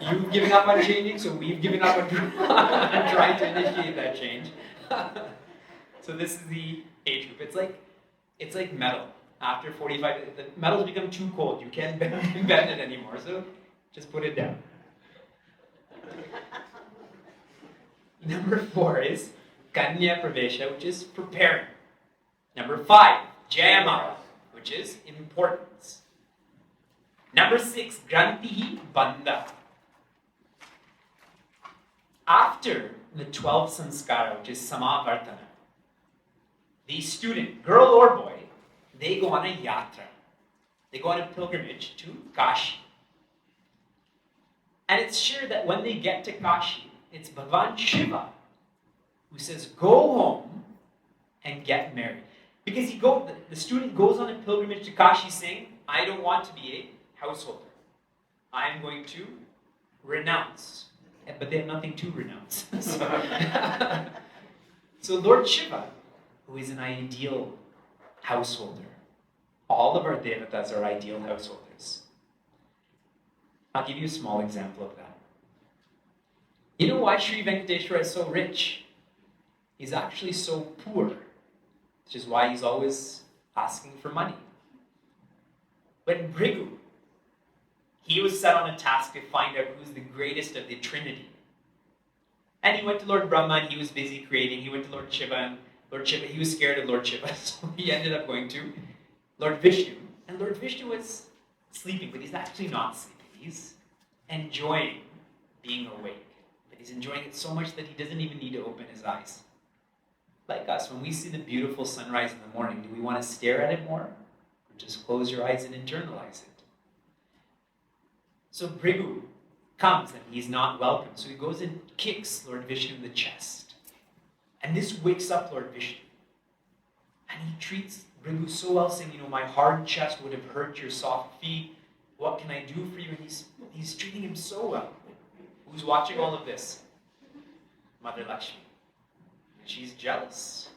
A: You've given up on changing, so we've given up on trying to initiate that change. So this is the age group. It's like metal. After 45, the metal's become too cold. You can't bend it anymore, so just put it down. Number 4 is KonyaPrivation, which is preparing. Number 5, Jayamala, which is importance. Number 6, Grantihi Bandha. After the 12th Sanskara, which is Samavartana, the student, girl or boy, they go on a yatra. They go on a pilgrimage to Kashi. And it's sure that when they get to Kashi, it's Bhagavan Shiva who says, go home and get married. Because the student goes on a pilgrimage to Kashi saying, I don't want to be a householder. I'm going to renounce. But they have nothing to renounce. So Lord Shiva, who is an ideal householder, all of our devatas are ideal householders. I'll give you a small example of that. You know why Sri Venkateshwara is so rich? He's actually so poor, which is why he's always asking for money. But Bhrigu, he was set on a task to find out who's the greatest of the Trinity. And he went to Lord Brahma and he was busy creating. He went to Lord Shiva and Lord Shiva, he was scared of Lord Shiva, so he ended up going to Lord Vishnu. And Lord Vishnu was sleeping, but he's actually not sleeping. He's enjoying being awake. But he's enjoying it so much that he doesn't even need to open his eyes. Like us, when we see the beautiful sunrise in the morning, do we want to stare at it more? Or just close your eyes and internalize it? So Bhrigu comes and he's not welcome. So he goes and kicks Lord Vishnu in the chest. And this wakes up Lord Vishnu. And he treats Bhrigu so well, saying, my hard chest would have hurt your soft feet. What can I do for you? And he's treating him so well. Who's watching all of this? Mother Lakshmi. She's jealous,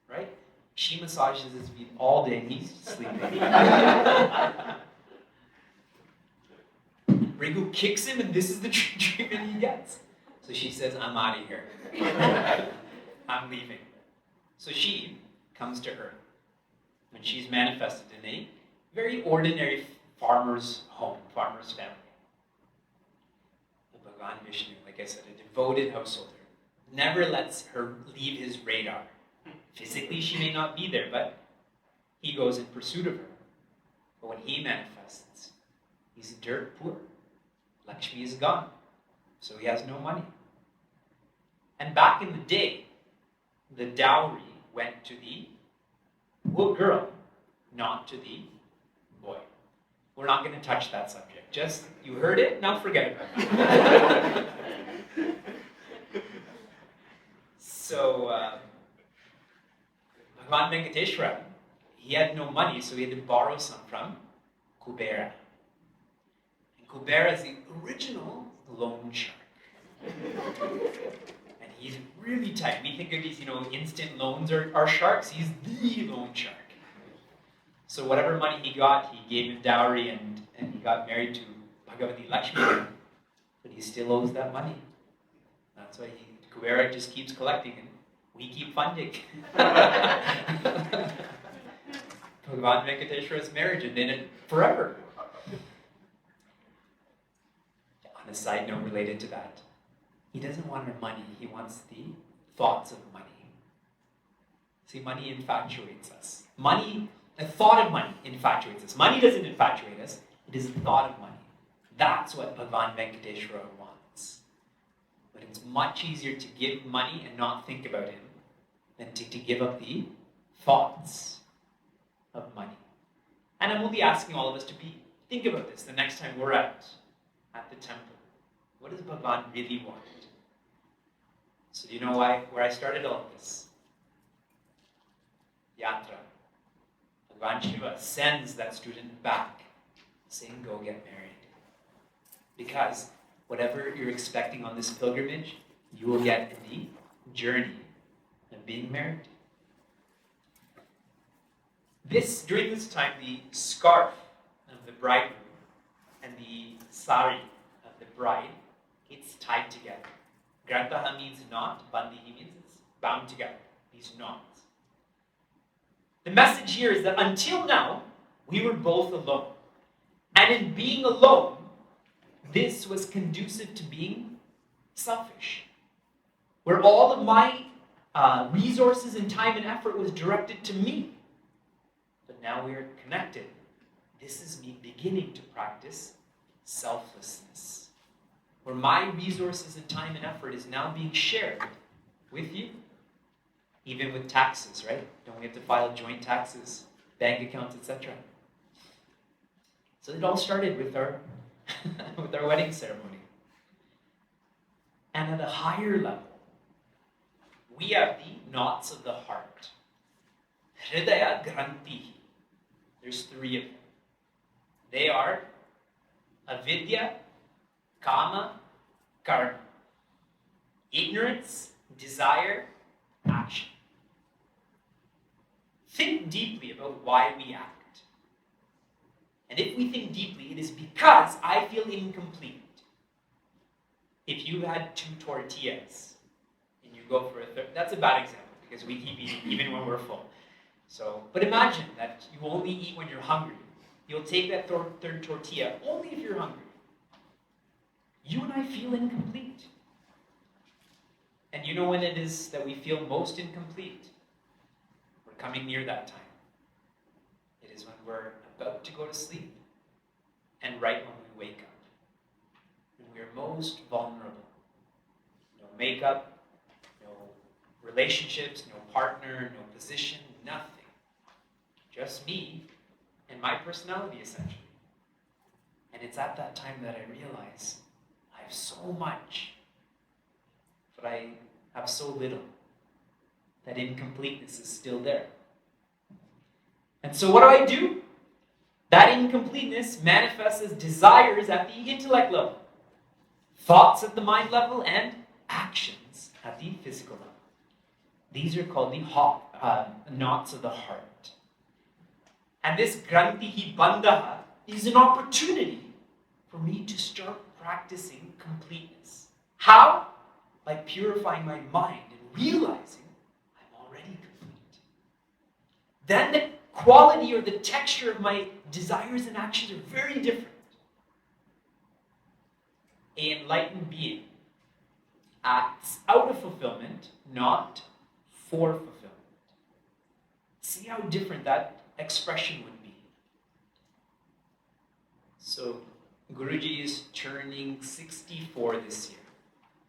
A: right? She massages his feet all day and he's sleeping. Bhrigu kicks him and this is the treatment he gets. So she says, I'm out of here. I'm leaving. So she comes to Earth. And she's manifested in a very ordinary farmer's home, farmer's family. The Bhagavan Vishnu, like I said, a devoted householder, never lets her leave his radar. Physically, she may not be there, but he goes in pursuit of her. But when he manifests, he's dirt poor. Lakshmi is gone, so he has no money. And back in the day, the dowry went to the girl, not to the boy. We're not going to touch that subject. Just, you heard it, now forget about it. So, Bhagavan Venkateshwara, he had no money, so he had to borrow some from Kubera. And Kubera is the original loan shark. And he's really tight. We think of these, instant loans are sharks. He's the loan shark. So whatever money he got, he gave him dowry and he got married to Bhagavati Lakshmi. But he still owes that money. That's why Kubera just keeps collecting and we keep funding. Bhagavan Venkateshwara's marriage and in it forever. On a side note related to that, he doesn't want our money, he wants the thoughts of money. See, money infatuates us. The thought of money infatuates us. Money doesn't infatuate us, it is the thought of money. That's what Bhagavan Venkateshwara wants. But it's much easier to give money and not think about him than to give up the thoughts of money. And I'm only asking all of us to think about this the next time we're at the temple. What does Bhagavan really want? So do you know where I started all of this? Yatra. Bhagavan Shiva sends that student back saying, go get married. Because whatever you're expecting on this pilgrimage, you will get in the journey of being married. During this time, the scarf of the bridegroom and the sari of the bride, it's tied together. Grantaha means knot, bandihi means it's bound together, these knots. The message here is that until now, we were both alone. And in being alone, this was conducive to being selfish. Where all of my resources and time and effort was directed to me. But now we are connected. This is me beginning to practice selflessness. Where my resources and time and effort is now being shared with you. Even with taxes, right? Don't we have to file joint taxes, bank accounts, etc.? So it all started with our wedding ceremony. And at a higher level, we have the knots of the heart. Hridaya Grantihi. There's 3 of them. They are avidya, kama, karma. Ignorance, desire, action. Think deeply about why we act. And if we think deeply, it is because I feel incomplete. If you had 2 tortillas and you go for a third, that's a bad example because we keep eating even when we're full. But imagine that you only eat when you're hungry. You'll take that third tortilla only if you're hungry. You and I feel incomplete. And you know when it is that we feel most incomplete? We're coming near that time. It is when we're about to go to sleep and right when we wake up. When we are most vulnerable. No makeup, no relationships, no partner, no position, nothing. Just me and my personality, essentially. And it's at that time that I realize I have so much, but I have so little. That incompleteness is still there. And so what do? That incompleteness manifests as desires at the intellect level, thoughts at the mind level, and actions at the physical level. These are called the knots of the heart. And this grantihi bandhaha is an opportunity for me to start practicing completeness. How? By purifying my mind and realizing I'm already complete. Then the quality or the texture of my desires and actions are very different. An enlightened being acts out of fulfillment, not for fulfillment. See how different that expression would be. So, Guruji is turning 64 this year.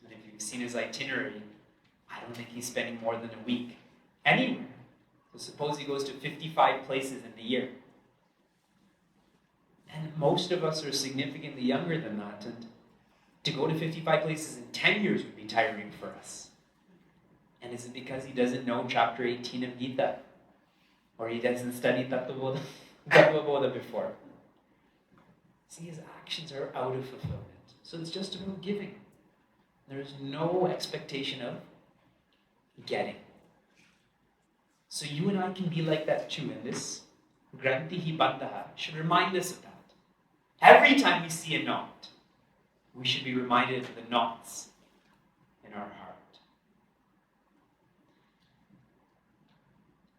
A: And if you've seen his itinerary, I don't think he's spending more than a week anywhere. So suppose he goes to 55 places in the year. And most of us are significantly younger than that. And to go to 55 places in 10 years would be tiring for us. And is it because he doesn't know chapter 18 of Gita? Or he doesn't study Tattva before? See, his actions are out of fulfillment. So it's just about giving. There's no expectation of getting. So you and I can be like that too, and this Grantihi Bandhaha should remind us of that. Every time we see a knot, we should be reminded of the knots in our heart.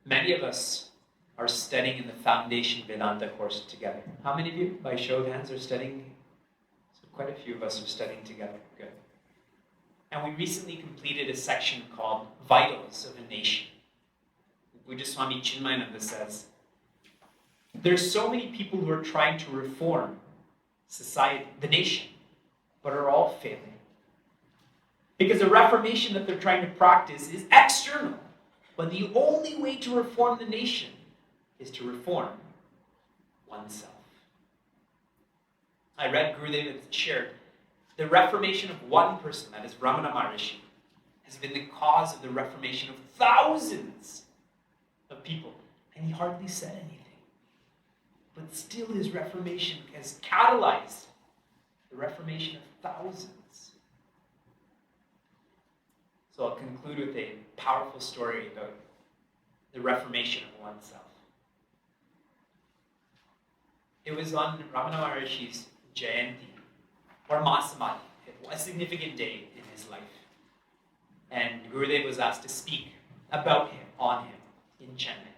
A: Many of us are studying in the Foundation Vedanta course together. How many of you, by show of hands, are studying? So quite a few of us are studying together. Good. And we recently completed a section called Vitals of a Nation. Puja Swami Chinmaya says, there's so many people who are trying to reform society, the nation, but are all failing. Because the reformation that they're trying to practice is external. But the only way to reform the nation is to reform oneself. I read Gurudev had shared, the reformation of one person, that is Ramana Maharishi, has been the cause of the reformation of thousands of people. And he hardly said anything. But still his reformation has catalyzed the reformation of thousands. So I'll conclude with a powerful story about the reformation of oneself. It was on Ramana Maharishi's Jayanti, or Masamadhi, a significant day in his life. And Gurudev was asked to speak about him, on him, in Chennai.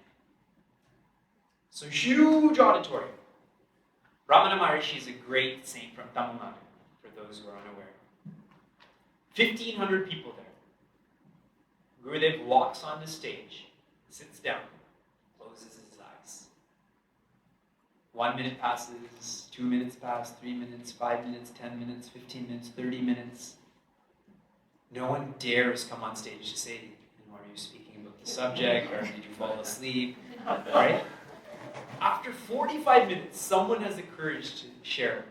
A: So huge auditorium. Ramana Maharishi is a great saint from Tamil Nadu, for those who are unaware. 1,500 people there. Gurudev walks on the stage, sits down, closes his eyes. 1 minute passes, 2 minutes pass, 3 minutes, 5 minutes, 10 minutes, 15 minutes, 30 minutes. No one dares come on stage to say, are you speaking about the subject, or did you fall asleep? Right? After 45 minutes, someone has the courage to share,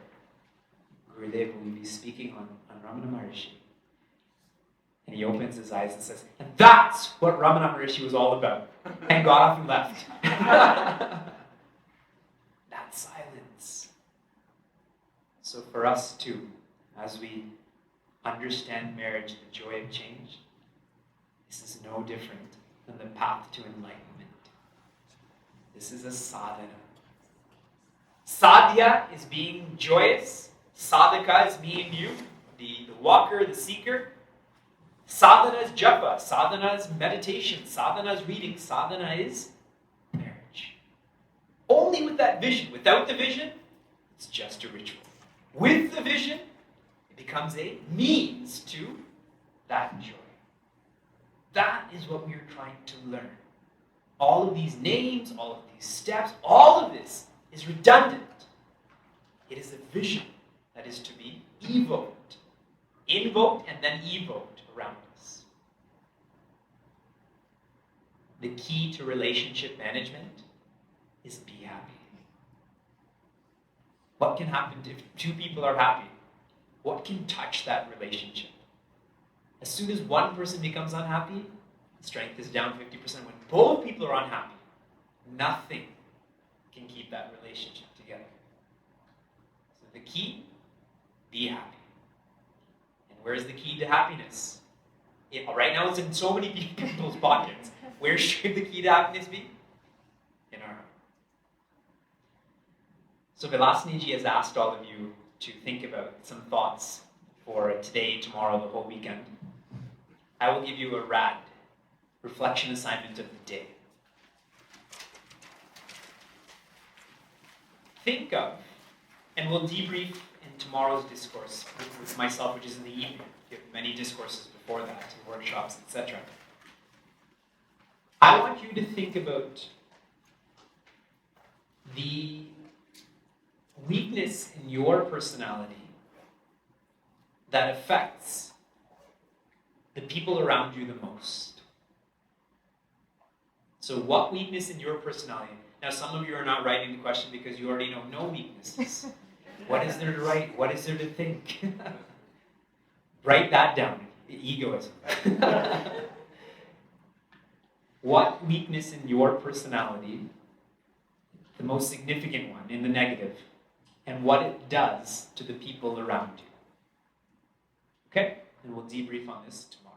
A: Gurudev, will you be speaking on Ramana Maharishi? And he opens his eyes and says, and that's what Ramana Maharishi was all about. And got up and left. That silence. So for us too, as we understand marriage, the joy of change, this is no different than the path to enlightenment. This is a sadhana. Sadhya is being joyous. Sadhaka is me and you, the walker, the seeker. Sadhana is japa. Sadhana is meditation. Sadhana is reading. Sadhana is marriage. Only with that vision. Without the vision, it's just a ritual. With the vision, it becomes a means to that joy. That is what we are trying to learn. All of these names, all of these steps, all of this is redundant. It is a vision that is to be evoked. Invoked and then evoked around us. The key to relationship management is be happy. What can happen if two people are happy? What can touch that relationship? As soon as one person becomes unhappy, strength is down 50%. When both people are unhappy, nothing can keep that relationship together. So the key, be happy. And where's the key to happiness? Right now it's in so many people's pockets. Where should the key to happiness be? In our heart. So Vilasanaji has asked all of you to think about some thoughts for today, tomorrow, the whole weekend. I will give you a RAD, reflection assignment of the day. Think of, and we'll debrief in tomorrow's discourse with myself, which is in the evening. We have many discourses before that, workshops, etc. I want you to think about the weakness in your personality that affects the people around you the most. So what weakness in your personality? Now some of you are not writing the question because you already know no weaknesses. What is there to write? What is there to think? Write that down. Egoism. What weakness in your personality, the most significant one, in the negative, and what it does to the people around you? Okay? And we'll debrief on this tomorrow.